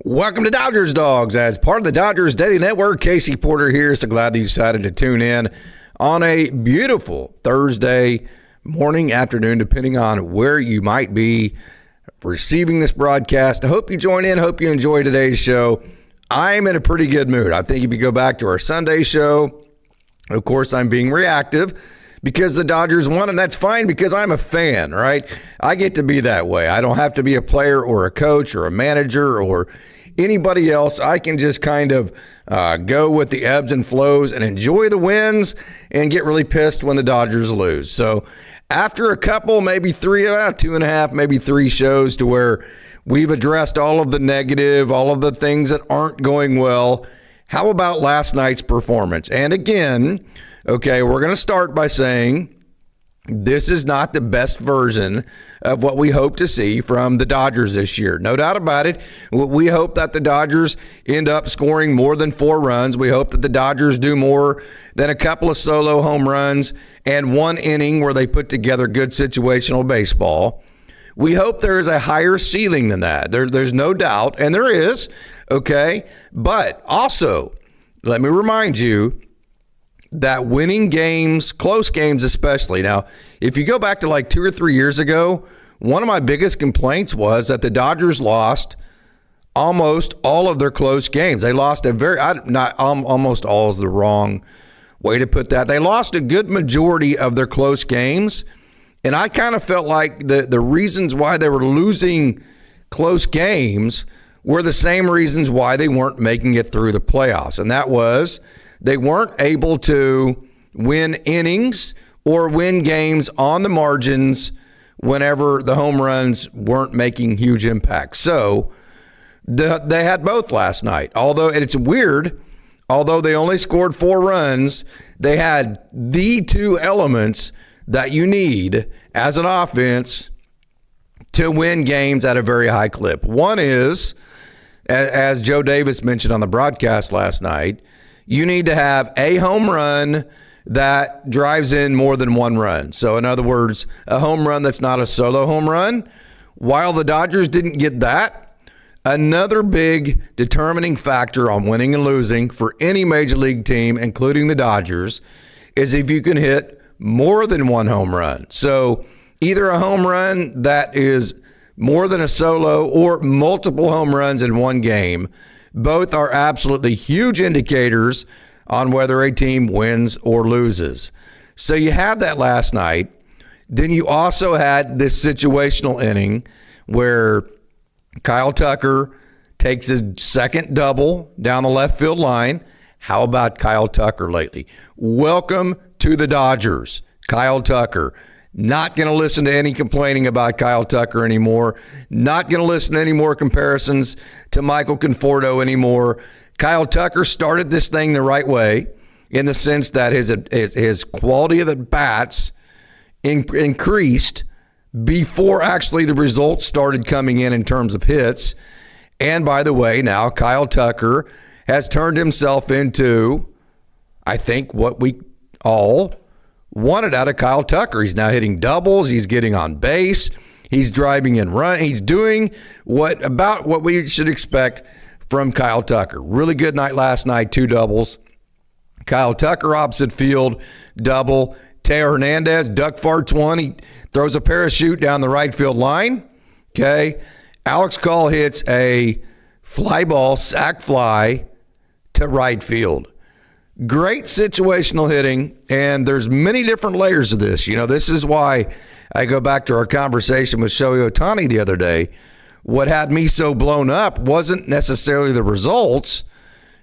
Welcome to Dodgers Dogs. As part of the Dodgers Daily Network, Casey Porter here. So glad that you decided to tune in on a beautiful Thursday morning, afternoon, depending on where you might be receiving this broadcast. I hope you join in. Hope you enjoy today's show. I'm in a pretty good mood. I think if you go back to our Sunday show, of course, I'm being reactive because the Dodgers won, and that's fine because I'm a fan, right? I get to be that way. I don't have to be a player or a coach or a manager or anybody else. I can just kind of go with the ebbs and flows and enjoy the wins and get really pissed when the Dodgers lose. So after a couple, maybe three, 2.5, maybe 3 shows to where we've addressed all of the negative, all of the things that aren't going well, how about last night's performance? And again, okay, we're going to start by saying this is not the best version of what we hope to see from the Dodgers this year. No doubt about it. We hope that the Dodgers end up scoring more than 4 runs. We hope that the Dodgers do more than a couple of solo home runs and 1 inning where they put together good situational baseball. We hope there is a higher ceiling than that. There's no doubt, and there is, okay? But also, let me remind you that winning games, close games especially. Now, if you go back to like 2 or 3 years ago, one of my biggest complaints was that the Dodgers lost almost all of their close games. They lost almost all is the wrong way to put that. They lost a good majority of their close games, and I kind of felt like the reasons why they were losing close games were the same reasons why they weren't making it through the playoffs, and that was they weren't able to win innings or win games on the margins whenever the home runs weren't making huge impacts. So they had both last night. Although, and it's weird, although they only scored 4 runs, they had the 2 elements that you need as an offense to win games at a very high clip. One is, as Joe Davis mentioned on the broadcast last night, you need to have a home run that drives in more than 1 run. So in other words, a home run that's not a solo home run. While the Dodgers didn't get that, another big determining factor on winning and losing for any major league team, including the Dodgers, is if you can hit more than 1 home run. So either a home run that is more than a solo or multiple home runs in 1 game. Both are absolutely huge indicators on whether a team wins or loses. So you had that last night. Then you also had this situational inning where Kyle Tucker takes his second double down the left field line. How about Kyle Tucker lately? Welcome to the Dodgers, Kyle Tucker. Not going to listen to any complaining about Kyle Tucker anymore. Not going to listen to any more comparisons to Michael Conforto anymore. Kyle Tucker started this thing the right way in the sense that his quality of at-bats increased before actually the results started coming in terms of hits. And by the way, now Kyle Tucker has turned himself into, I think, what we all wanted out of Kyle Tucker. He's now hitting doubles. He's getting on base. He's driving in run. He's doing what we should expect from Kyle Tucker. Really good night last night, 2 doubles. Kyle Tucker opposite field, double. Teo Hernandez, duck farts one. He throws a parachute down the right field line. Okay. Alex Call hits a fly ball, sac fly to right field. Great situational hitting, and there's many different layers of this. You know, this is why I go back to our conversation with Shohei Otani the other day, what had me so blown up wasn't necessarily the results.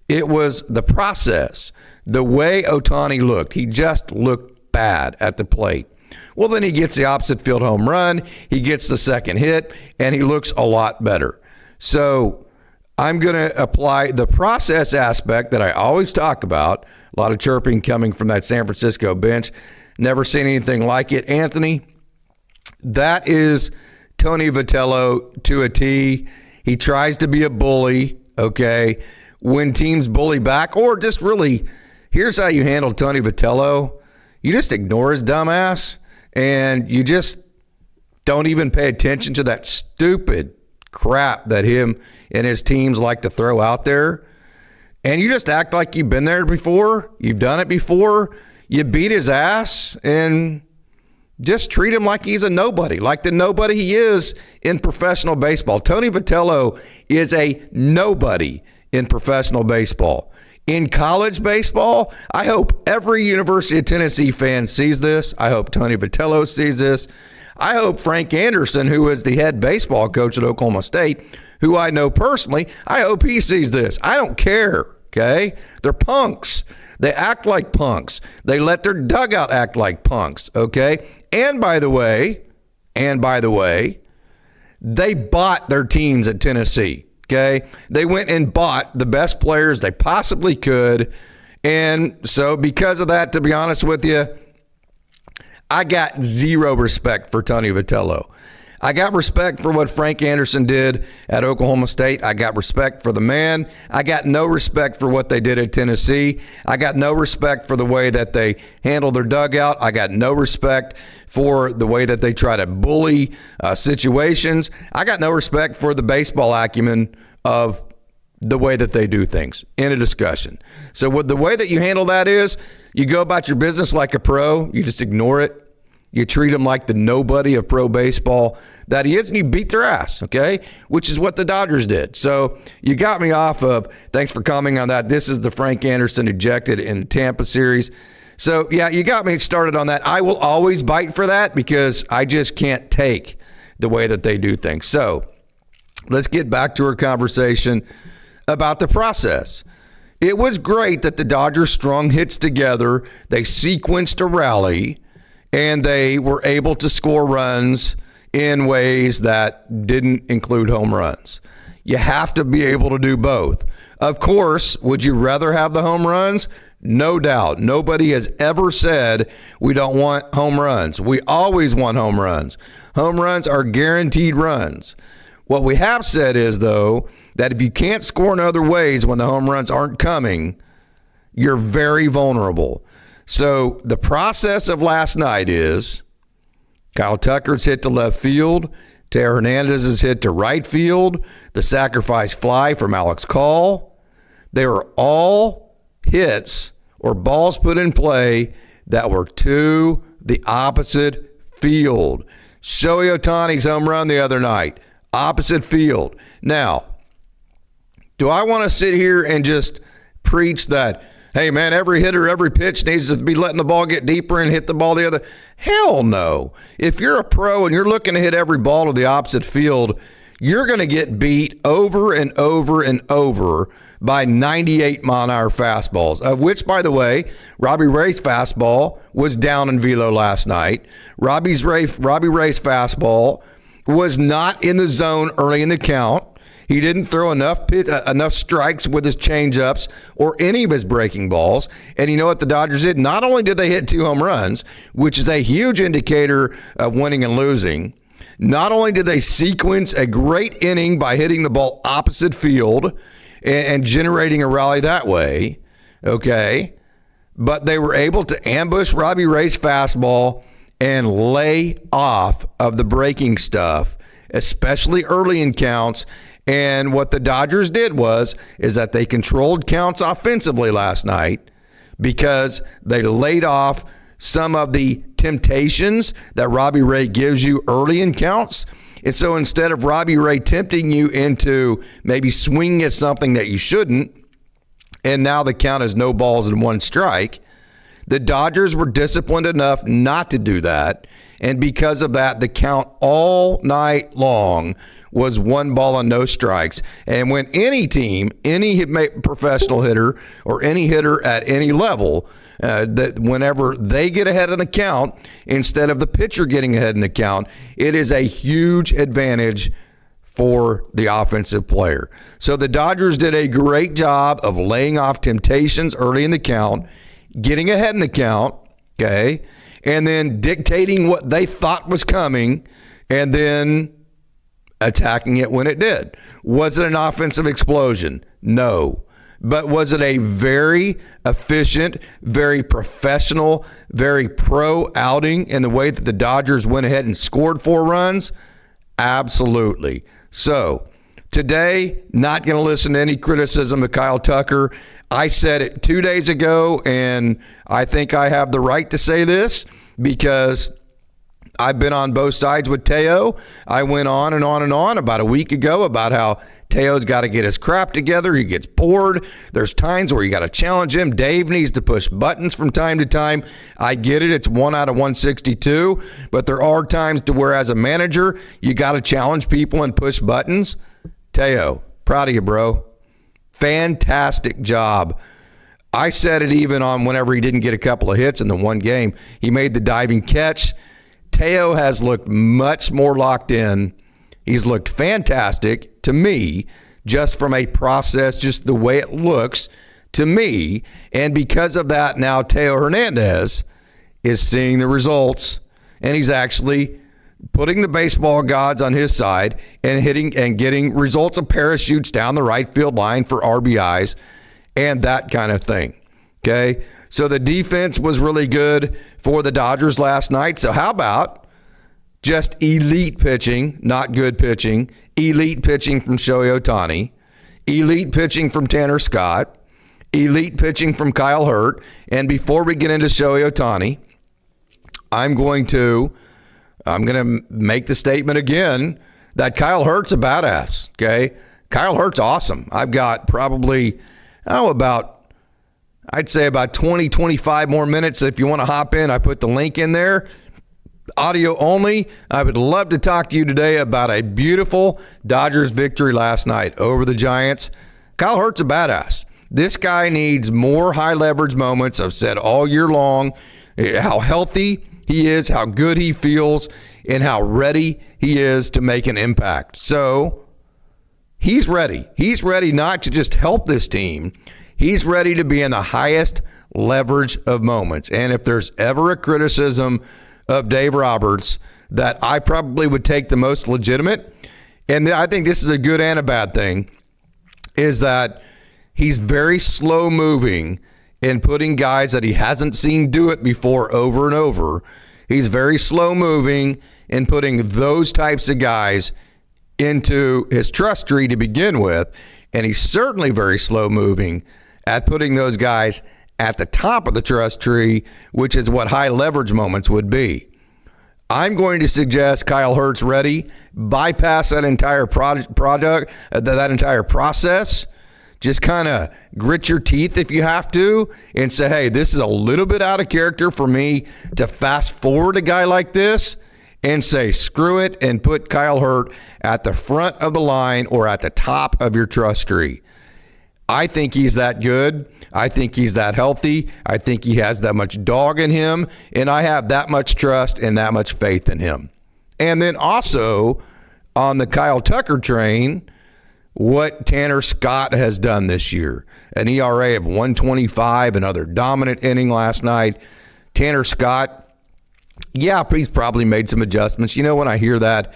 It was the process. The way Ohtani looked. He just looked bad at the plate. Well, then he gets the opposite field home run. He gets the second hit, and he looks a lot better. So I'm going to apply the process aspect that I always talk about. A lot of chirping coming from that San Francisco bench. Never seen anything like it. Anthony, that is Tony Vitello to a T. He tries to be a bully, okay? When teams bully back, or just really, here's how you handle Tony Vitello. You just ignore his dumb ass, and you just don't even pay attention to that stupid crap that him and his teams like to throw out there. And you just act like you've been there before. You've done it before. You beat his ass and just treat him like he's a nobody, like the nobody he is in professional baseball. Tony Vitello is a nobody in professional baseball. In college baseball, I hope every University of Tennessee fan sees this. I hope Tony Vitello sees this. I hope Frank Anderson, who is the head baseball coach at Oklahoma State, who I know personally, I hope he sees this. I don't care, okay? They're punks. They act like punks. They let their dugout act like punks, okay? And by the way, they bought their teams at Tennessee, okay? They went and bought the best players they possibly could. And so because of that, to be honest with you, I got zero respect for Tony Vitello. I got respect for what Frank Anderson did at Oklahoma State. I got respect for the man. I got no respect for what they did at Tennessee. I got no respect for the way that they handled their dugout. I got no respect for the way that they try to bully situations. I got no respect for the baseball acumen of the way that they do things in a discussion. So what the way that you handle that is you go about your business like a pro. You just ignore it. You treat him like the nobody of pro baseball that he is, and you beat their ass, okay? Which is what the Dodgers did. So you got me off of, thanks for commenting on that. This is the Frank Anderson ejected in the Tampa series. So, yeah, you got me started on that. I will always bite for that because I just can't take the way that they do things. So let's get back to our conversation about the process. It was great that the Dodgers strung hits together. They sequenced a rally, and they were able to score runs in ways that didn't include home runs. You have to be able to do both. Of course, would you rather have the home runs? No doubt. Nobody has ever said we don't want home runs. We always want home runs. Home runs are guaranteed runs. What we have said is, though, that if you can't score in other ways when the home runs aren't coming, you're very vulnerable. So the process of last night is Kyle Tucker's hit to left field, Teo Hernandez's hit to right field, the sacrifice fly from Alex Call. They were all hits or balls put in play that were to the opposite field. Shohei Otani's home run the other night, opposite field. Now, do I want to sit here and just preach that, hey, man, every hitter, every pitch needs to be letting the ball get deeper and hit the ball the other? Hell no. If you're a pro and you're looking to hit every ball to the opposite field, you're going to get beat over and over and over by 98-mile-an-hour fastballs, of which, by the way, Robbie Ray's fastball was down in velo last night. Robbie Ray's fastball was not in the zone early in the count. He didn't throw enough strikes with his changeups or any of his breaking balls. And you know what the Dodgers did? Not only did they hit 2 home runs, which is a huge indicator of winning and losing, not only did they sequence a great inning by hitting the ball opposite field and generating a rally that way, okay, but they were able to ambush Robbie Ray's fastball and lay off of the breaking stuff, especially early in counts. And what the Dodgers did is that they controlled counts offensively last night because they laid off some of the temptations that Robbie Ray gives you early in counts. And so instead of Robbie Ray tempting you into maybe swinging at something that you shouldn't, and now the count is no balls and 1 strike, The Dodgers were disciplined enough not to do that, and because of that, the count all night long was 1 ball and no strikes. And when any team, any professional hitter or any hitter at any level, that whenever they get ahead in the count, instead of the pitcher getting ahead in the count, it is a huge advantage for the offensive player. So the Dodgers did a great job of laying off temptations early in the count, getting ahead in the count, okay, and then dictating what they thought was coming, and then attacking it when it did. Was it an offensive explosion? No. But was it a very efficient, very professional, very pro outing in the way that the Dodgers went ahead and scored 4 runs? Absolutely. So today, not going to listen to any criticism of Kyle Tucker. I said it 2 days ago, and I think I have the right to say this because I've been on both sides with Teo. I went on and on and on about a week ago about how Teo's got to get his crap together. He gets bored. There's times where you got to challenge him. Dave needs to push buttons from time to time. I get it. It's 1 out of 162. But there are times to where as a manager, you got to challenge people and push buttons. Teo, proud of you, bro. Fantastic job. I said it even on whenever he didn't get a couple of hits in the one game. He made the diving catch. Teo has looked much more locked in. He's looked fantastic to me, just from a process, just the way it looks to me. And because of that, now Teo Hernandez is seeing the results, and he's actually putting the baseball gods on his side and hitting and getting results of parachutes down the right field line for RBIs and that kind of thing. Okay? So the defense was really good for the Dodgers last night. So how about just elite pitching, not good pitching, elite pitching from Shohei Otani, elite pitching from Tanner Scott, elite pitching from Kyle Hurt. And before we get into Shohei Otani, I'm going to make the statement again that Kyle Hurt's a badass, okay? Kyle Hurt's awesome. I've got probably, I'd say about 20, 25 more minutes. If you want to hop in, I put the link in there. Audio only. I would love to talk to you today about a beautiful Dodgers victory last night over the Giants. Kyle Hurt's a badass. This guy needs more high leverage moments. I've said all year long how healthy he is, how good he feels, and how ready he is to make an impact. So he's ready. He's ready not to just help this team. He's ready to be in the highest leverage of moments. And if there's ever a criticism of Dave Roberts that I probably would take the most legitimate, and I think this is a good and a bad thing, is that he's very slow moving in putting guys that he hasn't seen do it before over and over. He's very slow moving in putting those types of guys into his trust tree to begin with. And he's certainly very slow moving at putting those guys at the top of the trust tree, which is what high leverage moments would be. I'm going to suggest Kyle Hurt's ready. Bypass that entire that entire process. Just kind of grit your teeth if you have to and say, hey, this is a little bit out of character for me to fast forward a guy like this, and say, screw it, and put Kyle Hurt at the front of the line or at the top of your trust tree. I think he's that good. I think he's that healthy. I think he has that much dog in him, and I have that much trust and that much faith in him. And then also on the Kyle Tucker train, what Tanner Scott has done this year. An ERA of 1.25, another dominant inning last night. Tanner Scott, yeah, he's probably made some adjustments. You know, when I hear that,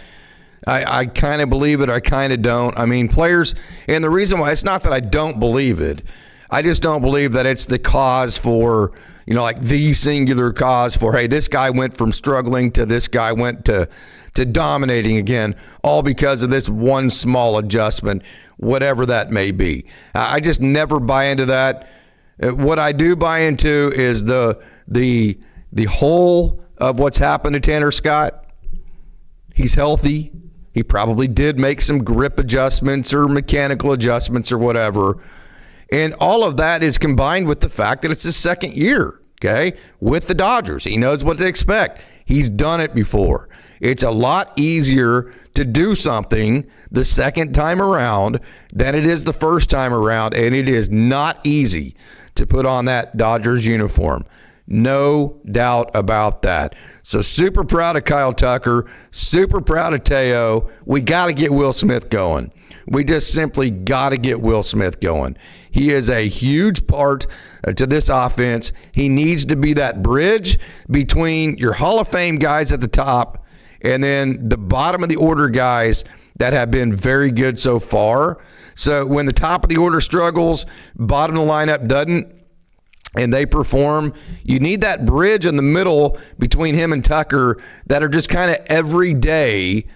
I kind of believe it, I kind of don't. I mean, players, and the reason why, it's not that I don't believe it. I just don't believe that it's the cause for, you know, like the singular cause for, hey, this guy went from struggling to this guy went to dominating again, all because of this one small adjustment, whatever that may be. I just never buy into that. What I do buy into is the whole of what's happened to Tanner Scott. He's healthy. He probably did make some grip adjustments or mechanical adjustments or whatever. And all of that is combined with the fact that it's his second year. okay, with the Dodgers. He knows what to expect. He's done it before. It's a lot easier to do something the second time around than it is the first time around, and it is not easy to put on that Dodgers uniform. No doubt about that. So super proud of Kyle Tucker, super proud of Teo. We got to get Will Smith going. We just simply got to get Will Smith going. He is a huge part to this offense. He needs to be that bridge between your Hall of Fame guys at the top and then the bottom of the order guys that have been very good so far. So when the top of the order struggles, bottom of the lineup doesn't, and they perform, you need that bridge in the middle between him and Tucker that are just kind of every day,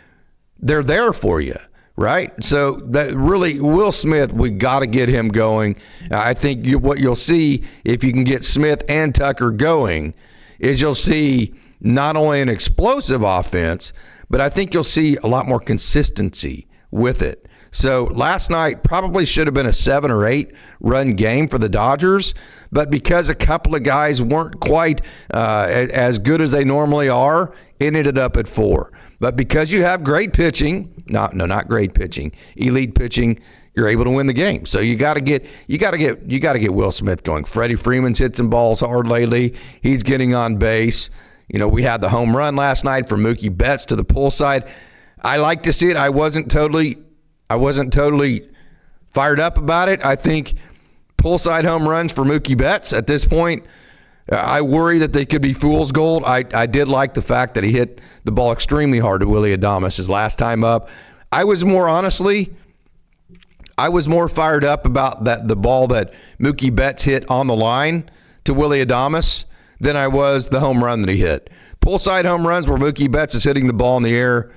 they're there for you, right? So that really, Will Smith, we got to get him going. I think what you'll see if you can get Smith and Tucker going is you'll see not only an explosive offense, but I think you'll see a lot more consistency with it. So last night probably should have been a 7 or 8 run game for the Dodgers, but because a couple of guys weren't quite as good as they normally are, it ended up at 4. But because you have great pitching, not great pitching, elite pitching, you're able to win the game. So you got to get Will Smith going. Freddie Freeman's hit some balls hard lately. He's getting on base. You know, we had the home run last night from Mookie Betts to the pull side. I like to see it. I wasn't totally fired up about it. I think pull side home runs for Mookie Betts at this point, I worry that they could be fool's gold. I did like the fact that he hit the ball extremely hard to Willy Adames his last time up. I was more fired up about the ball that Mookie Betts hit on the line to Willy Adames than I was the home run that he hit. Pull side home runs where Mookie Betts is hitting the ball in the air,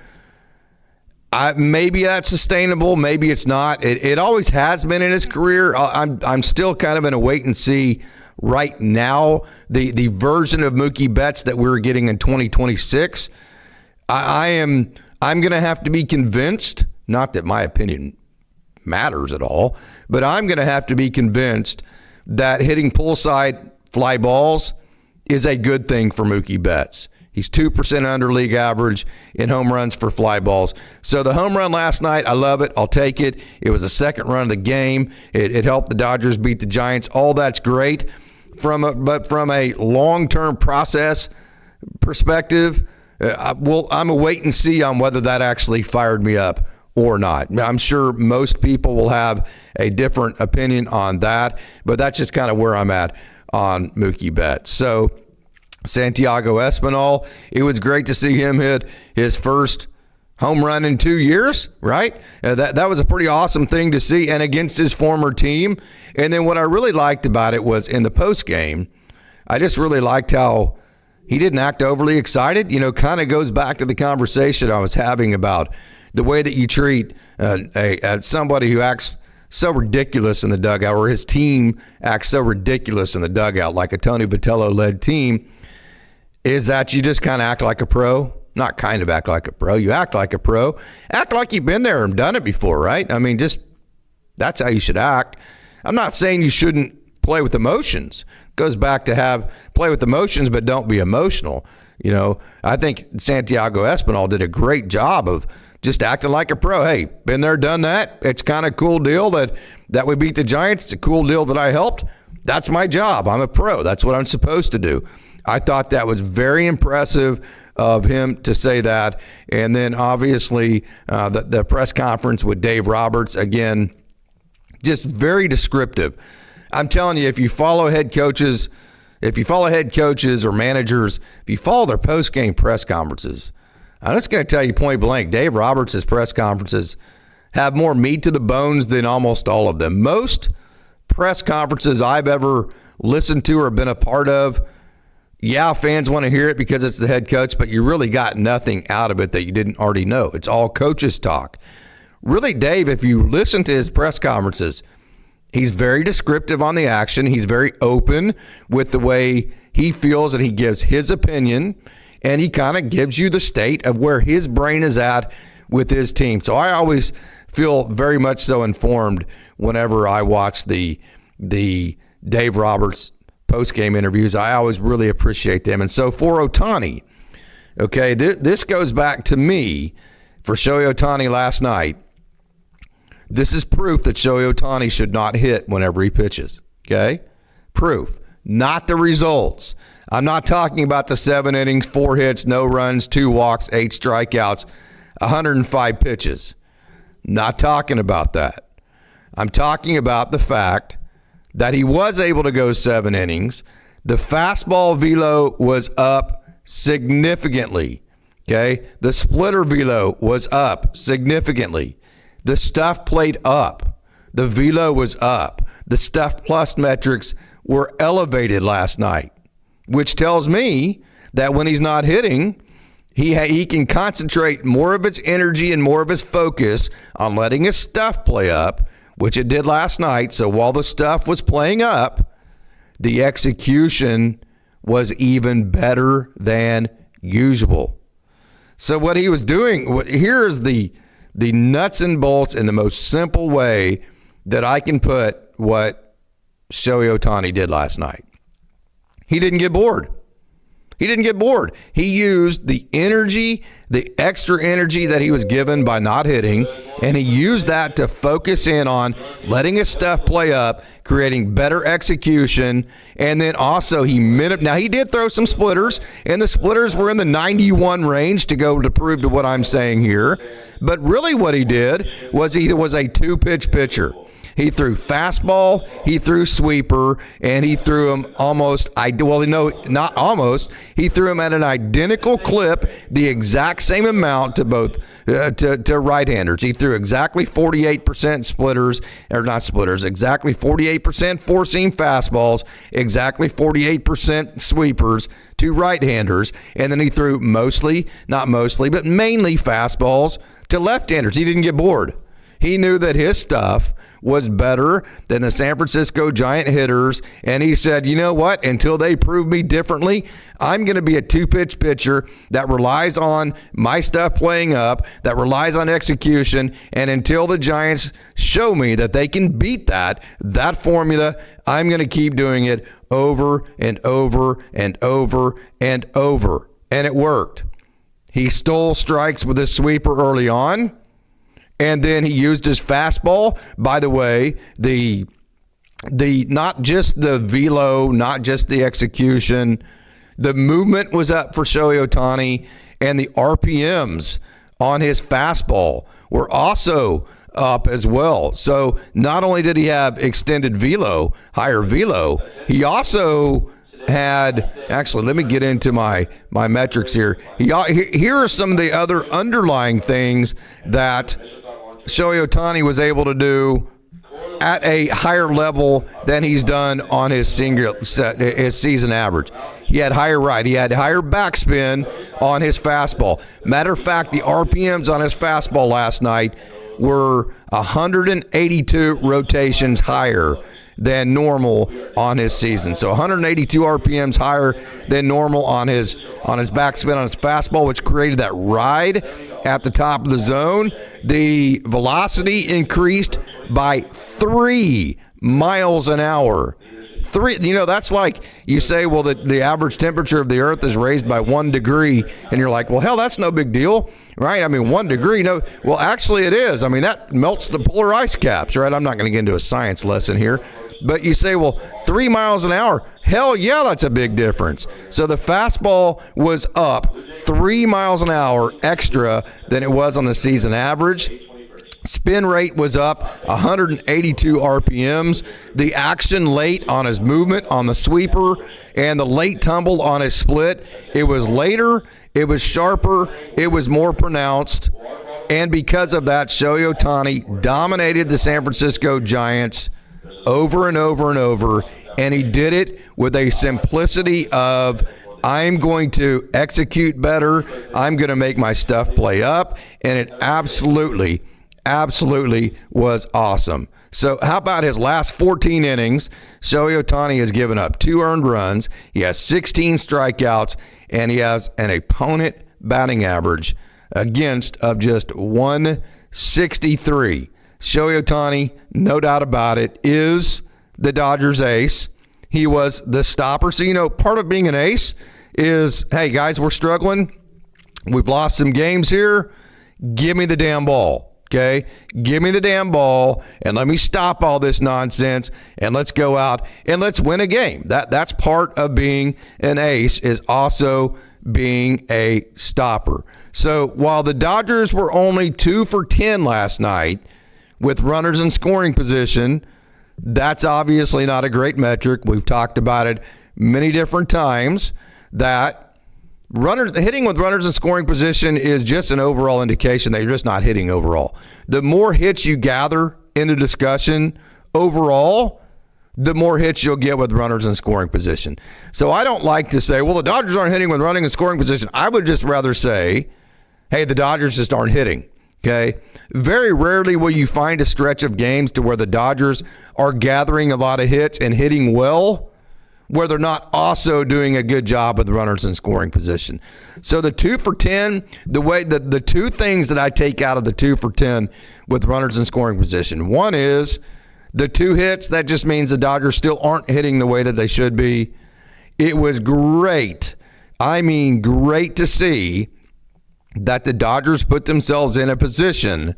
maybe that's sustainable, maybe it's not. It always has been in his career. I'm still kind of in a wait and see right now. The version of Mookie Betts that we're getting in 2026, I'm going to have to be convinced, not that my opinion matters at all, but I'm going to have to be convinced that hitting pull side fly balls is a good thing for Mookie Betts. He's 2% under league average in home runs for fly balls. So the home run last night, I love it. I'll take it. It was the second run of the game. It helped the Dodgers beat the Giants. All that's great. But from a long-term process perspective, I'm a wait and see on whether that actually fired me up or not. I'm sure most people will have a different opinion on that, but that's just kind of where I'm at on Mookie Betts. So Santiago Espinal, it was great to see him hit his first home run in 2 years, right? That was a pretty awesome thing to see, and against his former team. And then what I really liked about it was in the post game, I just really liked how he didn't act overly excited. You know, kind of goes back to the conversation I was having about the way that you treat somebody who acts so ridiculous in the dugout, or his team acts so ridiculous in the dugout, like a Tony Vitello-led team, is that you just kind of act like a pro. Not kind of act like a pro. You act like a pro. Act like you've been there and done it before, right? I mean, just that's how you should act. I'm not saying you shouldn't play with emotions. It goes back to play with emotions, but don't be emotional. You know, I think Santiago Espinal did a great job of just acting like a pro. Hey, been there, done that. It's kind of a cool deal that we beat the Giants. It's a cool deal that I helped. That's my job. I'm a pro. That's what I'm supposed to do. I thought that was very impressive of him to say that. And then obviously the press conference with Dave Roberts, again, just very descriptive. I'm telling you, if you follow head coaches or managers, if you follow their post-game press conferences, I'm just going to tell you point blank, Dave Roberts' press conferences have more meat to the bones than almost all of them. Most press conferences I've ever listened to or been a part of, yeah, fans want to hear it because it's the head coach, but you really got nothing out of it that you didn't already know. It's all coaches talk. Really, Dave, if you listen to his press conferences, he's very descriptive on the action. He's very open with the way he feels, and he gives his opinion, and he kind of gives you the state of where his brain is at with his team. So I always feel very much so informed whenever I watch the Dave Roberts post-game interviews. I always really appreciate them. And so for Ohtani, okay, this goes back to me for Shohei Otani last night. This is proof that Shohei Otani should not hit whenever he pitches, okay? Proof, not the results. I'm not talking about the 7 innings, 4 hits, no runs, 2 walks, 8 strikeouts, 105 pitches. Not talking about that. I'm talking about the fact that he was able to go 7 innings. The fastball velo was up significantly, okay? The splitter velo was up significantly. The stuff played up. The velo was up. The stuff plus metrics were elevated last night, which tells me that when he's not hitting, he can concentrate more of his energy and more of his focus on letting his stuff play up, which it did last night. So while the stuff was playing up, the execution was even better than usual. So what he was doing, here is the nuts and bolts in the most simple way that I can put what Shohei Otani did last night. He didn't get bored. He didn't get bored. He used the energy, the extra energy that he was given by not hitting, and he used that to focus in on letting his stuff play up, creating better execution, and then also now he did throw some splitters, and the splitters were in the 91 range to prove to what I'm saying here. But really what he did was he was a 2-pitch pitcher. He threw fastball, he threw sweeper, and he threw him not almost. He threw him at an identical clip, the exact same amount to both to right-handers. He threw exactly 48% exactly 48% four-seam fastballs, exactly 48% sweepers to right-handers, and then he threw mainly fastballs to left-handers. He didn't get bored. He knew that his stuff was better than the San Francisco Giant hitters, and he said, you know what, until they prove me differently, I'm going to be a 2-pitch pitcher that relies on my stuff playing up, that relies on execution, and until the Giants show me that they can beat that formula, I'm going to keep doing it over and over and over and over. And it worked. He stole strikes with his sweeper early on, and then he used his fastball. By the way, the not just the velo, not just the execution, the movement was up for Shohei Otani, and the RPMs on his fastball were also up as well. So not only did he have extended velo, higher velo, he also had, actually, let me get into my metrics here. Here are some of the other underlying things that Shohei Otani was able to do at a higher level than he's done on his season average. He had higher backspin on his fastball. Matter of fact, the RPMs on his fastball last night were 182 rotations higher than normal on his season. So 182 RPMs higher than normal on his backspin on his fastball, which created that ride at the top of the zone. The velocity increased by 3 miles an hour. That's like you say, well, the average temperature of the earth is raised by 1 degree, and you're like, well, hell, that's no big deal, right? I mean, 1 degree, no. Well, actually it is. I mean, that melts the polar ice caps, right? I'm not going to get into a science lesson here, but you say, well, 3 miles an hour, hell yeah, that's a big difference. So the fastball was up 3 miles an hour extra than it was on the season average. Spin rate was up 182 RPMs. The action late on his movement on the sweeper and the late tumble on his split, it was later, it was sharper, it was more pronounced. And because of that, Shohei Otani dominated the San Francisco Giants over and over and over. And he did it with a simplicity of, I'm going to execute better. I'm going to make my stuff play up. And it absolutely was awesome. So how about his last 14 innings? Shohei Otani has given up 2 earned runs. He has 16 strikeouts, and he has an opponent batting average against of just 163. Shohei Otani, no doubt about it, is the Dodgers ace. He was the stopper. So, part of being an ace is, hey, guys, we're struggling. We've lost some games here. Give me the damn ball. Okay, give me the damn ball and let me stop all this nonsense and let's go out and let's win a game. That's part of being an ace, is also being a stopper. So while the Dodgers were only 2 for 10 last night with runners in scoring position, that's obviously not a great metric. We've talked about it many different times that hitting with runners in scoring position is just an overall indication that you're just not hitting overall. The more hits you gather in a discussion overall, the more hits you'll get with runners in scoring position. So I don't like to say, well, the Dodgers aren't hitting with running in scoring position. I would just rather say, hey, the Dodgers just aren't hitting. Okay. Very rarely will you find a stretch of games to where the Dodgers are gathering a lot of hits and hitting well, where they're not also doing a good job with runners in scoring position. So the 2 for 10, the two things that I take out of the 2 for 10 with runners in scoring position. One is the 2 hits. That just means the Dodgers still aren't hitting the way that they should be. It was great. I mean, great to see that the Dodgers put themselves in a position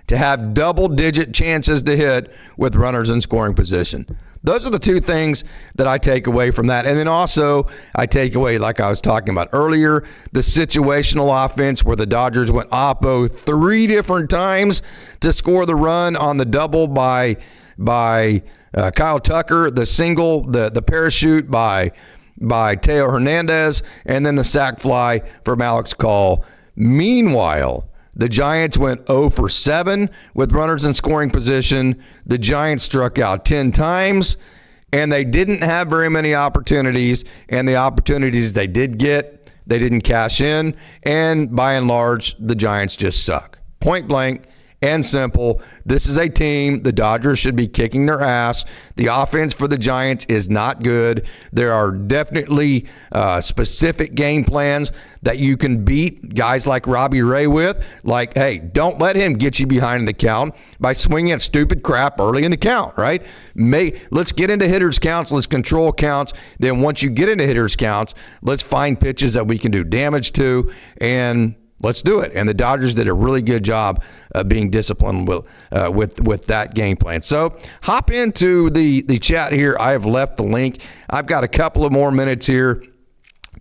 to have double-digit chances to hit with runners in scoring position. Those are the 2 things that I take away from that. And then also I take away, like I was talking about earlier, the situational offense where the Dodgers went oppo 3 different times to score the run on the double by Kyle Tucker, the single, the parachute by Teo Hernandez, and then the sac fly from Alex Call. Meanwhile, the Giants went 0 for 7 with runners in scoring position. The Giants struck out 10 times, and they didn't have very many opportunities. And the opportunities they did get, they didn't cash in. And by and large, the Giants just suck. Point blank and simple. This is a team the Dodgers should be kicking their ass. The offense for the Giants is not good. There are definitely specific game plans that you can beat guys like Robbie Ray with. Like, hey, don't let him get you behind the count by swinging at stupid crap early in the count, right? Let's get into hitters counts. Let's control counts. Then once you get into hitters counts, let's find pitches that we can do damage to, and let's do it. And the Dodgers did a really good job being disciplined with that game plan. So hop into the chat here. I have left the link. I've got a couple of more minutes here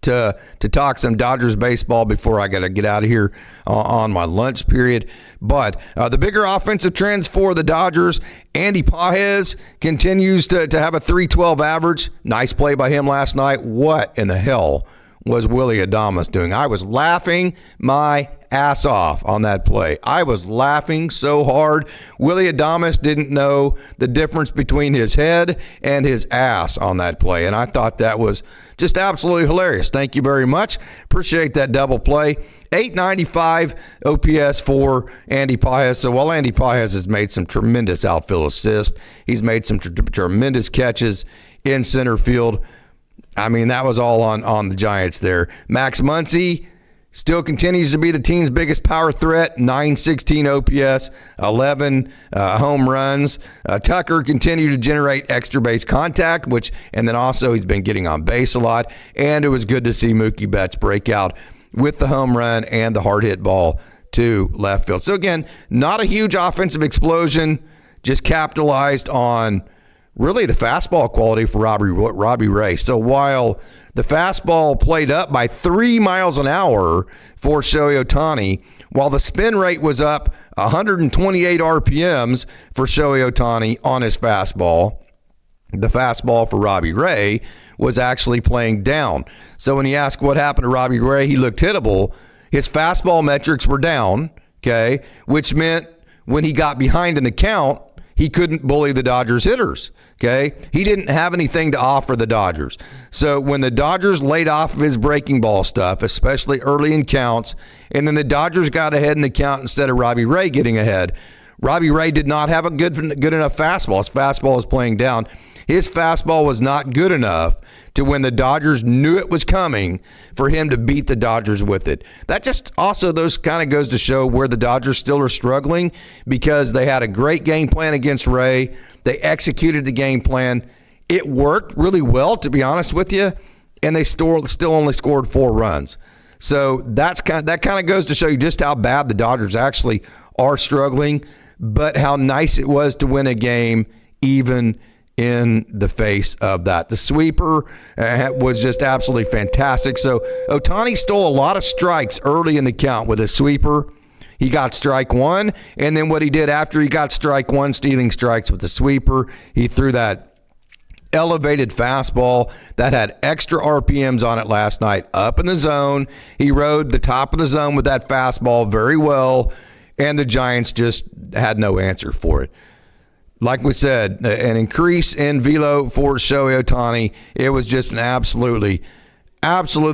to talk some Dodgers baseball before I got to get out of here on my lunch period. But the bigger offensive trends for the Dodgers, Andy Pages continues to have a 312 average. Nice play by him last night. What in the hell was Willy Adames doing? I was laughing my ass off on that play. I was laughing so hard. Willy Adames didn't know the difference between his head and his ass on that play, and I thought that was just absolutely hilarious. Thank you very much. Appreciate that double play. 895 OPS for Andy Pages. So while Andy Pages has made some tremendous outfield assists, he's made some tremendous catches in center field. I mean, that was all on the Giants there. Max Muncy still continues to be the team's biggest power threat, 916 OPS, 11 home runs. Tucker continued to generate extra base contact, and then also he's been getting on base a lot. And it was good to see Mookie Betts break out with the home run and the hard hit ball to left field. So again, not a huge offensive explosion, just capitalized on really the fastball quality for Robbie Ray. So while the fastball played up by 3 miles an hour for Shohei Otani, while the spin rate was up 128 RPMs for Shohei Otani on his fastball, the fastball for Robbie Ray was actually playing down. So when you ask what happened to Robbie Ray, he looked hittable. His fastball metrics were down, okay, which meant when he got behind in the count, he couldn't bully the Dodgers hitters, okay? He didn't have anything to offer the Dodgers. So when the Dodgers laid off of his breaking ball stuff, especially early in counts, and then the Dodgers got ahead in the count instead of Robbie Ray getting ahead, Robbie Ray did not have a good enough fastball. His fastball was playing down. His fastball was not good enough to when the Dodgers knew it was coming for him to beat the Dodgers with it. That just also those kind of goes to show where the Dodgers still are struggling, because they had a great game plan against Ray. They executed the game plan. It worked really well, to be honest with you, and they still only scored 4 runs. So that kind of goes to show you just how bad the Dodgers actually are struggling, but how nice it was to win a game even in the face of that. The sweeper was just absolutely fantastic. So Ohtani stole a lot of strikes early in the count with a sweeper. He got strike 1, and then what he did after he got strike 1, stealing strikes with the sweeper, he threw that elevated fastball that had extra RPMs on it last night up in the zone. He rode the top of the zone with that fastball very well, and the Giants just had no answer for it. Like we said, an increase in velo for Shohei Otani. It was just an absolutely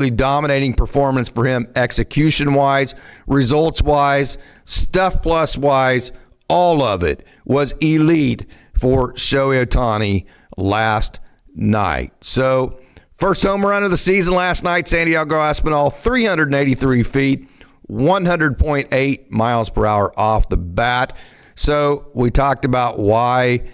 dominating performance for him, execution-wise, results-wise, stuff plus-wise. All of it was elite for Shohei Otani last night. So, first home run of the season last night, Santiago Espinal, 383 feet, 100.8 miles per hour off the bat. So, we talked about why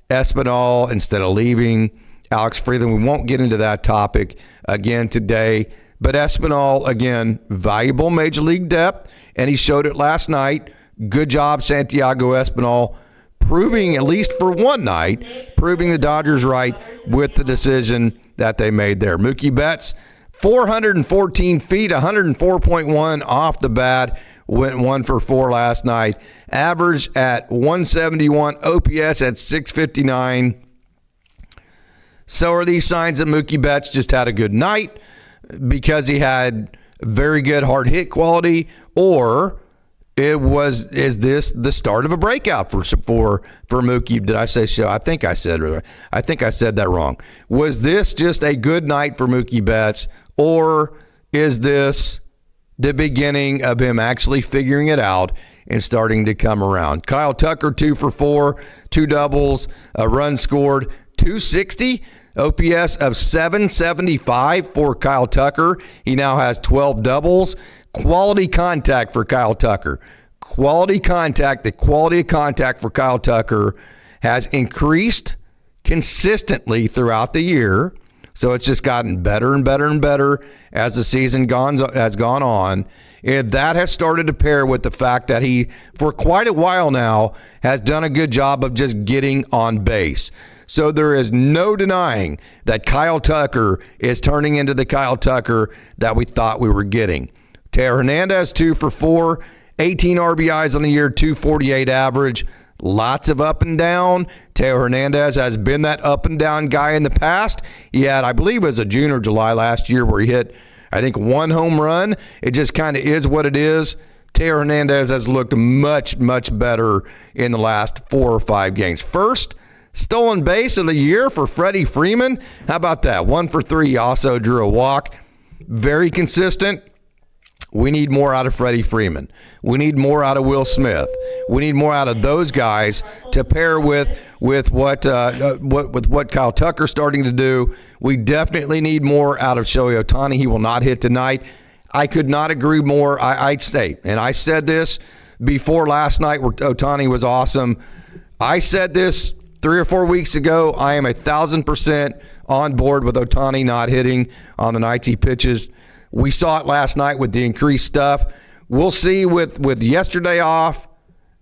Espinal, instead of leaving Alex Freeland, we won't get into that topic again today. But Espinal, again, valuable major league depth, and he showed it last night. Good job, Santiago Espinal, proving, at least for one night, proving the Dodgers right with the decision that they made there. Mookie Betts, 414 feet, 104.1 off the bat, went 1 for 4 last night. Average at 171, OPS at 659. So are these signs that Mookie Betts just had a good night because he had very good hard hit quality, or is this the start of a breakout for Mookie? Did I say so? I think I said that wrong. Was this just a good night for Mookie Betts, or is this the beginning of him actually figuring it out and starting to come around? Kyle Tucker, 2 for 4, 2 doubles, a run scored, 260. OPS of 775 for Kyle Tucker. He now has 12 doubles. Quality contact for Kyle Tucker. The quality of contact for Kyle Tucker has increased consistently throughout the year. So it's just gotten better and better and better as the season has gone on. And that has started to pair with the fact that he, for quite a while now, has done a good job of just getting on base. So there is no denying that Kyle Tucker is turning into the Kyle Tucker that we thought we were getting. Teo Hernandez, 2 for 4, 18 RBIs on the year, 248 average. Lots of up and down. Teo Hernandez has been that up and down guy in the past. He had, I believe it was a June or July last year where he hit, I think, 1 home run. It just kind of is what it is. Teo Hernandez has looked much, much better in the last 4 or 5 games. First stolen base of the year for Freddie Freeman. How about that? 1 for 3. He also drew a walk. Very consistent. We need more out of Freddie Freeman. We need more out of Will Smith. We need more out of those guys to pair with what Kyle Tucker's starting to do. We definitely need more out of Shohei Otani. He will not hit tonight. I could not agree more. I'd say, and I said this before last night where Ohtani was awesome. I said this 3 or 4 weeks ago. I am 1,000% on board with Ohtani not hitting on the nights he pitches. We saw it last night with the increased stuff. We'll see with yesterday off,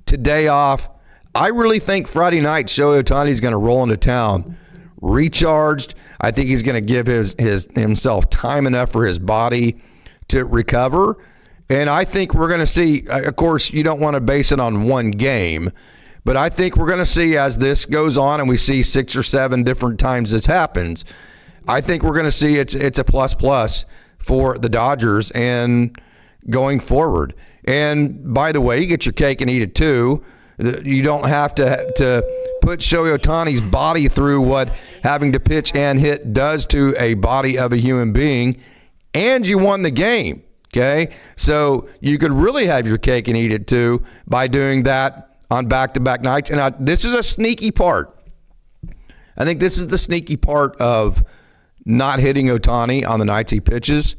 today off. I really think Friday night Shohei Otani is going to roll into town recharged. I think he's going to give himself time enough for his body to recover. And I think we're going to see, of course, you don't want to base it on one game, but I think we're going to see as this goes on and we see 6 or 7 different times this happens, I think we're going to see it's a plus for the Dodgers and going forward. And by the way, you get your cake and eat it too. You don't have to put Shohei Otani's body through what having to pitch and hit does to a body of a human being, and you won the game, okay? So you could really have your cake and eat it too by doing that on back-to-back nights. And this is a sneaky part. I think this is the sneaky part of not hitting Ohtani on the nights he pitches.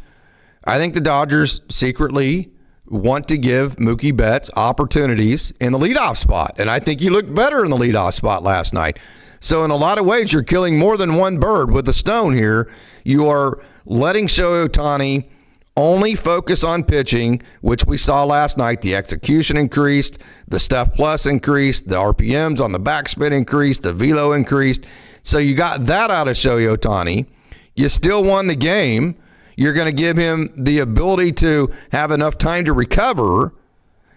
I think the Dodgers secretly want to give Mookie Betts opportunities in the leadoff spot. And I think he looked better in the leadoff spot last night. So in a lot of ways, you're killing more than one bird with a stone here. You are letting Shohei Otani only focus on pitching, which we saw last night. The execution increased, the stuff plus increased, the RPMs on the backspin increased, the velo increased. So you got that out of Shohei Otani. You still won the game. You're going to give him the ability to have enough time to recover.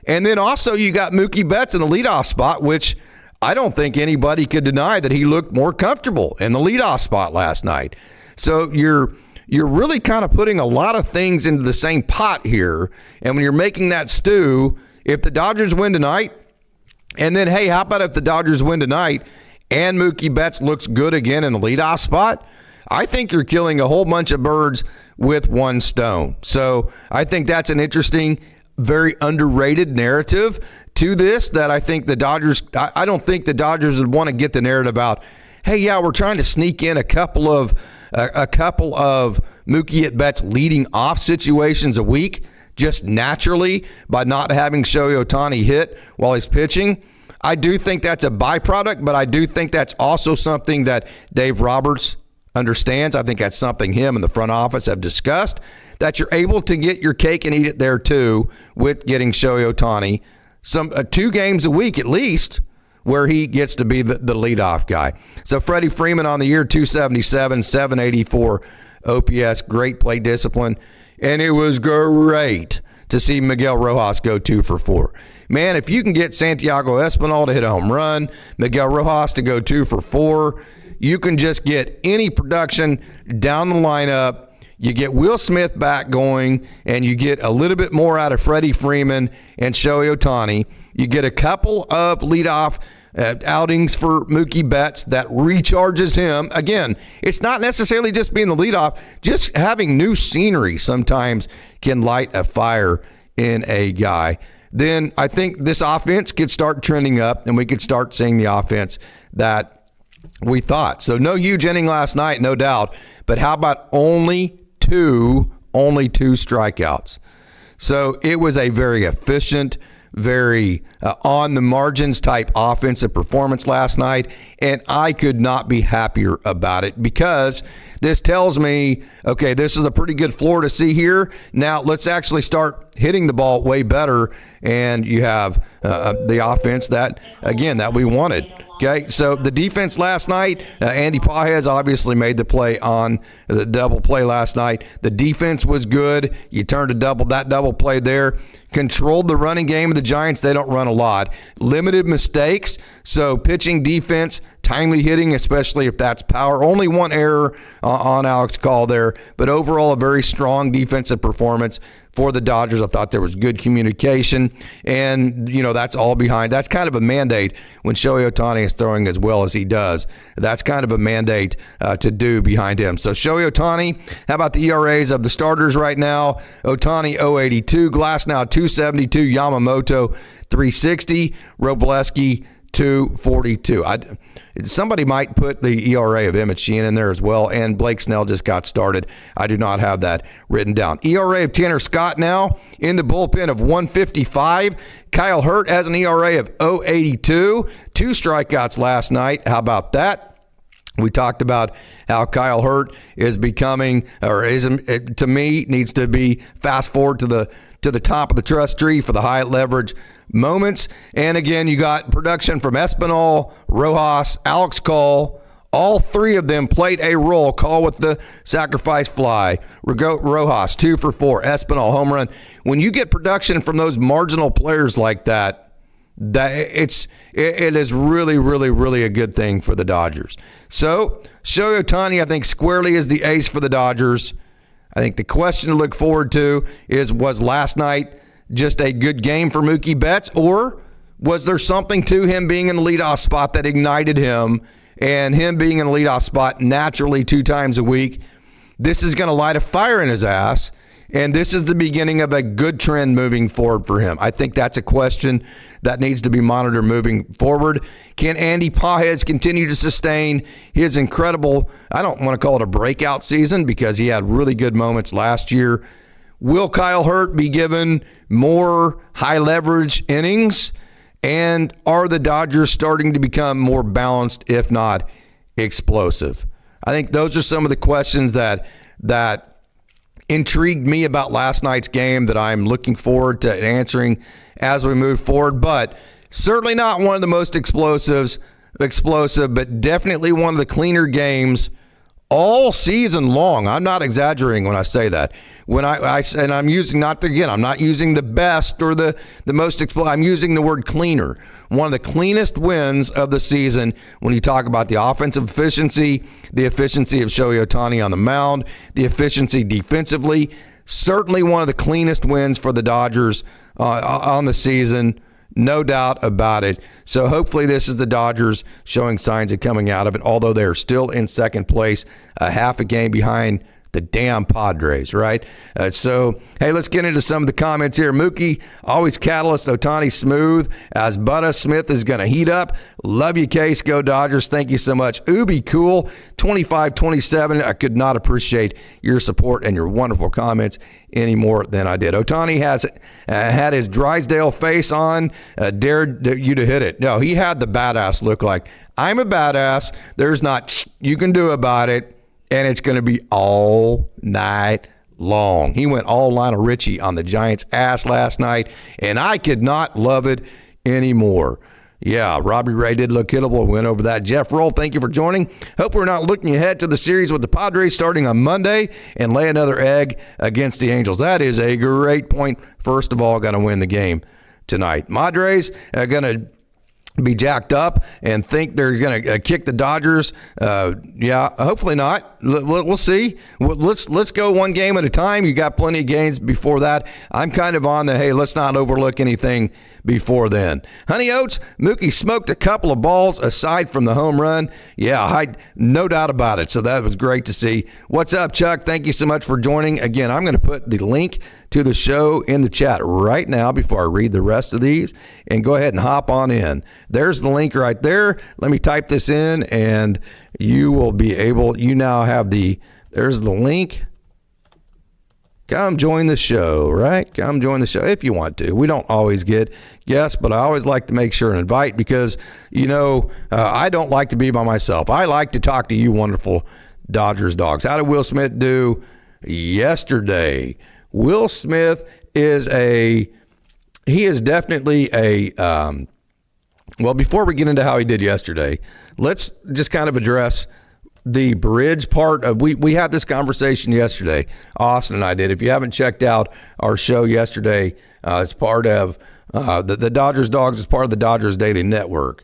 And then also you got Mookie Betts in the leadoff spot, which I don't think anybody could deny that he looked more comfortable in the leadoff spot last night. So you're really kind of putting a lot of things into the same pot here. And when you're making that stew, if the Dodgers win tonight, and then, hey, how about if the Dodgers win tonight and Mookie Betts looks good again in the leadoff spot? I think you're killing a whole bunch of birds with one stone. So I think that's an interesting, very underrated narrative to this that I think the Dodgers, I don't think the Dodgers would want to get the narrative about, hey, yeah, we're trying to sneak in a couple of Mookie at Betts leading off situations a week just naturally by not having Shohei Otani hit while he's pitching. I do think that's a byproduct, but I do think that's also something that Dave Roberts understands. I think that's something him and the front office have discussed, that you're able to get your cake and eat it there too with getting Shohei Otani some 2 games a week at least where he gets to be the leadoff guy. So Freddie Freeman on the year, 277, 784 OPS, great plate discipline. And it was great to see Miguel Rojas go 2 for 4. Man, if you can get Santiago Espinal to hit a home run, Miguel Rojas to go 2 for 4, you can just get any production down the lineup. You get Will Smith back going, and you get a little bit more out of Freddie Freeman and Shohei Otani. You get a couple of leadoff outings for Mookie Betts that recharges him. Again, it's not necessarily just being the leadoff. Just having new scenery sometimes can light a fire in a guy. Then I think this offense could start trending up, and we could start seeing the offense that we thought. So no huge inning last night, no doubt. But how about only two strikeouts? So it was a very efficient, very on the margins type offensive performance last night, and I could not be happier about it because this tells me, okay, this is a pretty good floor to see here. Now let's actually start hitting the ball way better, and you have the offense that we wanted. Okay, so the defense last night, Andy Pages obviously made the play on the double play last night. The defense was good. You turned that double play there. Controlled the running game of the Giants. They don't run a lot. Limited mistakes. So pitching, defense, timely hitting, especially if that's power. Only one error on Alex Call there, but overall a very strong defensive performance for the Dodgers. I thought there was good communication, and that's all behind. That's kind of a mandate when Shohei Otani is throwing as well as he does. That's kind of a mandate to do behind him. So Shohei Otani, how about the ERAs of the starters right now? Otani 0.82, Glasnow 2.72, Yamamoto 3.60, Robleski 2.42. Somebody might put the ERA of Emmett Sheehan in there as well, and Blake Snell just got started. I do not have that written down. ERA of Tanner Scott now in the bullpen of 1.55. Kyle Hurt has an ERA of 0.82. 2 strikeouts last night. How about that? We talked about how Kyle Hurt is becoming, or is to me, needs to be fast forward to the top of the trust tree for the high leverage moments. And again, you got production from Espinal, Rojas, Alex Call. All 3 of them played a role. Call with the sacrifice fly. Rojas 2 for 4. Espinal home run. When you get production from those marginal players like that it is really, really, really a good thing for the Dodgers. So Shohei Otani, I think, squarely is the ace for the Dodgers. I think the question to look forward to was last night just a good game for Mookie Betts, or was there something to him being in the leadoff spot that ignited him, and him being in the leadoff spot naturally 2 times a week? This is going to light a fire in his ass, and this is the beginning of a good trend moving forward for him. I think that's a question that needs to be monitored moving forward. Can Andy Pages continue to sustain his incredible, I don't want to call it a breakout season because he had really good moments last year. Will Kyle Hurt be given more high leverage innings? And are the Dodgers starting to become more balanced, if not explosive? I think those are some of the questions that intrigued me about last night's game that I'm looking forward to answering as we move forward. But certainly not one of the most explosive, but definitely one of the cleaner games all season long. I'm not exaggerating when I say that. When and I'm using I'm not using the best or the most explosive. I'm using the word cleaner. One of the cleanest wins of the season when you talk about the offensive efficiency, the efficiency of Shohei Otani on the mound, the efficiency defensively. Certainly one of the cleanest wins for the Dodgers on the season. No doubt about it. So hopefully this is the Dodgers showing signs of coming out of it, although they're still in second place, a half a game behind the damn Padres, right? So, hey, let's get into some of the comments here. Mookie, always catalyst. Ohtani, smooth. As Butta Smith is going to heat up. Love you, Case. Go Dodgers. Thank you so much. Ubi, cool. 25-27. I could not appreciate your support and your wonderful comments any more than I did. Ohtani has had his Drysdale face on, dared you to hit it. No, he had the badass look like, I'm a badass. There's not you can do about it. And it's going to be all night long. He went all Lionel Richie on the Giants' ass last night, and I could not love it anymore. Yeah, Robbie Ray did look hittable. Went over that. Jeff Roll, thank you for joining. Hope we're not looking ahead to the series with the Padres starting on Monday and lay another egg against the Angels. That is a great point. First of all, going to win the game tonight. Padres are going to be jacked up and think they're going to kick the Dodgers. Yeah, hopefully not. We'll see. Let's go one game at a time. You got plenty of games before that. I'm kind of on the, hey, let's not overlook anything before then. Honey Oats, Mookie smoked a couple of balls aside from the home run. Yeah, no doubt about it. So that was great to see. What's up, Chuck? Thank you so much for joining. Again, I'm going to put the link to the show in the chat right now before I read the rest of these, and go ahead and hop on in. There's the link right there. Let me type this in, and you will be able, you now have there's the link. Come join the show, right? Come join the show if you want to. We don't always get guests, but I always like to make sure and invite because, I don't like to be by myself. I like to talk to you wonderful Dodgers dogs. How did Will Smith do yesterday? Will Smith is definitely well, before we get into how he did yesterday, let's just kind of address the bridge part of, we had this conversation yesterday. Austin and I did. If you haven't checked out our show yesterday, it's part of the Dodgers Dogs, is part of the Dodgers Daily Network.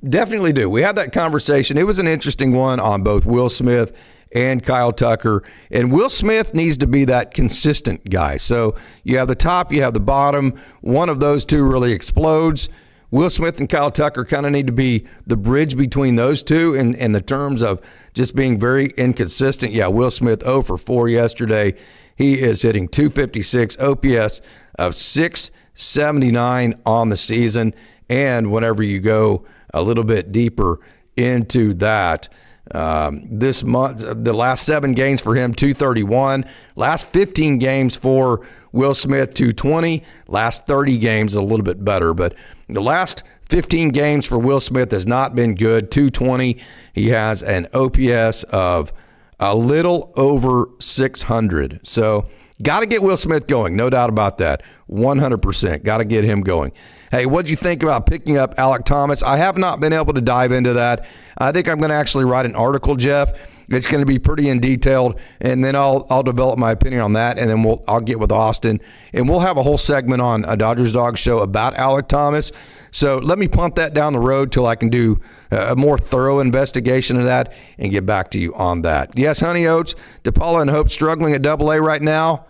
Definitely do. We had that conversation. It was an interesting one on both Will Smith and Kyle Tucker. And Will Smith needs to be that consistent guy. So you have the top, you have the bottom. One of those two really explodes. Will Smith and Kyle Tucker kind of need to be the bridge between those two in the terms of just being very inconsistent. Yeah, Will Smith 0 for 4 yesterday. He is hitting .256, OPS of 679 on the season. And whenever you go a little bit deeper into that, this month, the last 7 games for him, 231. Last 15 games for Will Smith, 220. Last 30 games, a little bit better, but the last 15 games for Will Smith has not been good. 220. He has an OPS of a little over 600. So got to get Will Smith going. No doubt about that. 100%. Got to get him going. Hey, what'd you think about picking up Alek Thomas? I have not been able to dive into that. I think I'm going to actually write an article, Jeff. It's going to be pretty in detailed, and then I'll develop my opinion on that, and then I'll get with Austin, and we'll have a whole segment on a Dodgers Dog show about Alek Thomas. So let me punt that down the road till I can do a more thorough investigation of that and get back to you on that. Yes, Honey Oats, DePaula and Hope struggling at AA right now.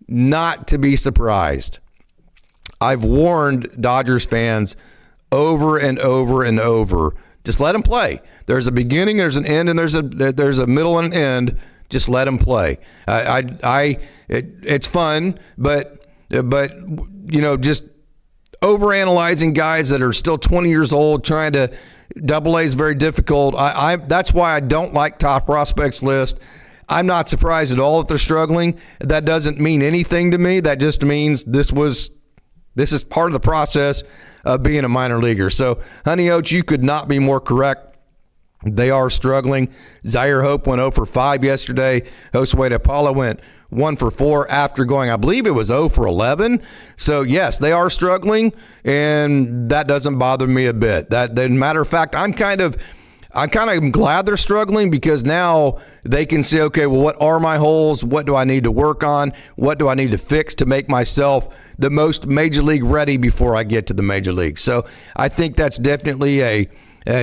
Not to be surprised. I've warned Dodgers fans over and over and over. Just let them play. There's a beginning, there's an end, and there's a middle and an end. Just let them play. It's fun, but just overanalyzing guys that are still 20 years old, trying to AA is very difficult. That's why I don't like top prospects list. I'm not surprised at all that they're struggling. That doesn't mean anything to me. That just means this was This is part of the process of being a minor leaguer. So, Honey Oats, you could not be more correct. They are struggling. Zaire Hope went 0 for 5 yesterday. Josue De Paula went 1 for 4 after going, I believe it was 0 for 11. So, yes, they are struggling, and that doesn't bother me a bit. Matter of fact, I'm kind of glad they're struggling, because now they can say, okay, well, what are my holes? What do I need to work on? What do I need to fix to make myself the most major league ready before I get to the major league? So I think that's definitely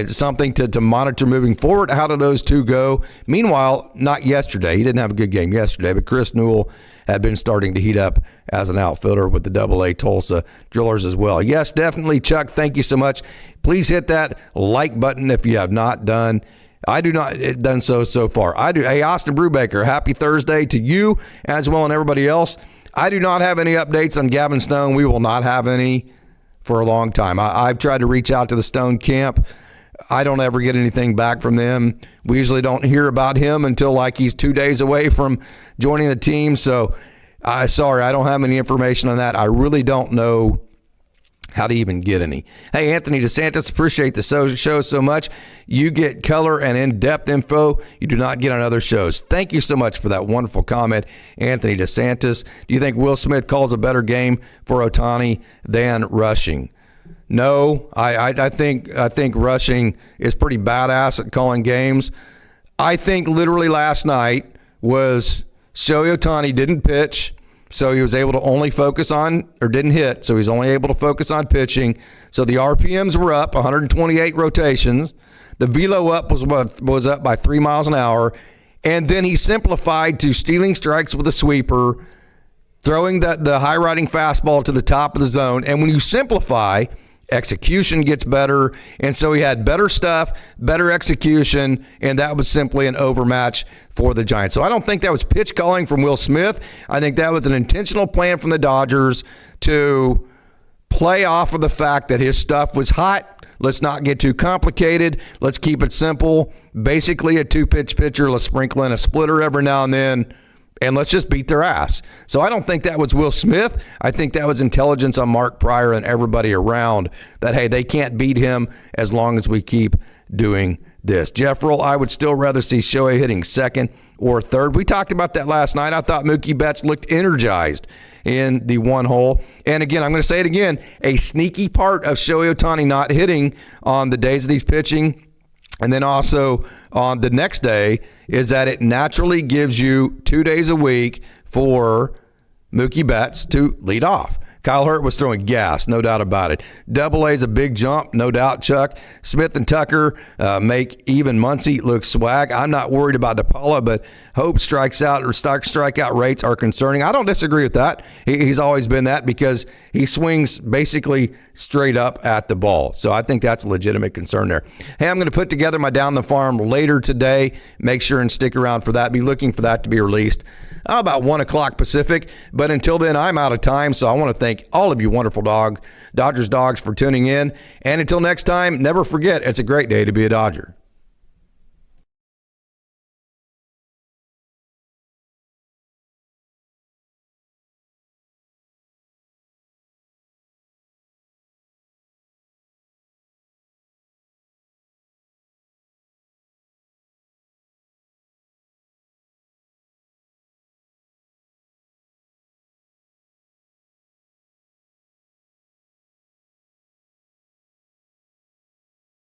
something to monitor moving forward. How do those two go? Meanwhile, not yesterday. He didn't have a good game yesterday, but Chris Newell had been starting to heat up as an outfielder with the AA Tulsa Drillers as well. Yes, definitely, Chuck. Thank you so much. Please hit that like button if you have not done. I do not done so far. I do. Hey, Austin Brubaker, happy Thursday to you as well and everybody else. I do not have any updates on Gavin Stone. We will not have any for a long time. I've tried to reach out to the Stone camp. I don't ever get anything back from them. We usually don't hear about him until like he's 2 days away from joining the team. So, sorry, I don't have any information on that. I really don't know how to even get any. Hey, Anthony DeSantis, appreciate the show so much. You get color and in-depth info you do not get on other shows. Thank you so much for that wonderful comment, Anthony DeSantis. Do you think Will Smith calls a better game for Ohtani than rushing? No, I think rushing is pretty badass at calling games. I think literally last night was Shohei Otani didn't pitch, so he was able to only focus on, or didn't hit, so he's only able to focus on pitching. So the RPMs were up, 128 rotations. The velo up was up by 3 miles an hour. And then he simplified to stealing strikes with a sweeper, throwing the high-riding fastball to the top of the zone. And when you simplify, execution gets better, and so he had better stuff, better execution, and that was simply an overmatch for the Giants. So I don't think that was pitch calling from Will Smith. I think that was an intentional plan from the Dodgers to play off of the fact that his stuff was hot. Let's not get too complicated. Let's keep it simple. Basically a two-pitch pitcher. Let's sprinkle in a splitter every now and then, and let's just beat their ass. So I don't think that was Will Smith. I think that was intelligence on Mark Pryor and everybody around that, hey, they can't beat him as long as we keep doing this. Jeff Roll, I would still rather see Shohei hitting second or third. We talked about that last night. I thought Mookie Betts looked energized in the one hole. And again, I'm going to say it again, a sneaky part of Shohei Otani not hitting on the days that he's pitching, and then also on the next day, is that it naturally gives you 2 days a week for Mookie Betts to lead off. Kyle Hurt was throwing gas, no doubt about it. Double A is a big jump, no doubt, Chuck. Smith and Tucker make even Muncy look swag. I'm not worried about DePaula, but Hope strikeout rates are concerning. I don't disagree with that. He's always been that because he swings basically straight up at the ball. So I think that's a legitimate concern there. Hey, I'm going to put together my Down the Farm later today. Make sure and stick around for that. Be looking for that to be released about 1 o'clock Pacific. But until then, I'm out of time. So I want to thank all of you wonderful Dodgers dogs for tuning in. And until next time, never forget, it's a great day to be a Dodger.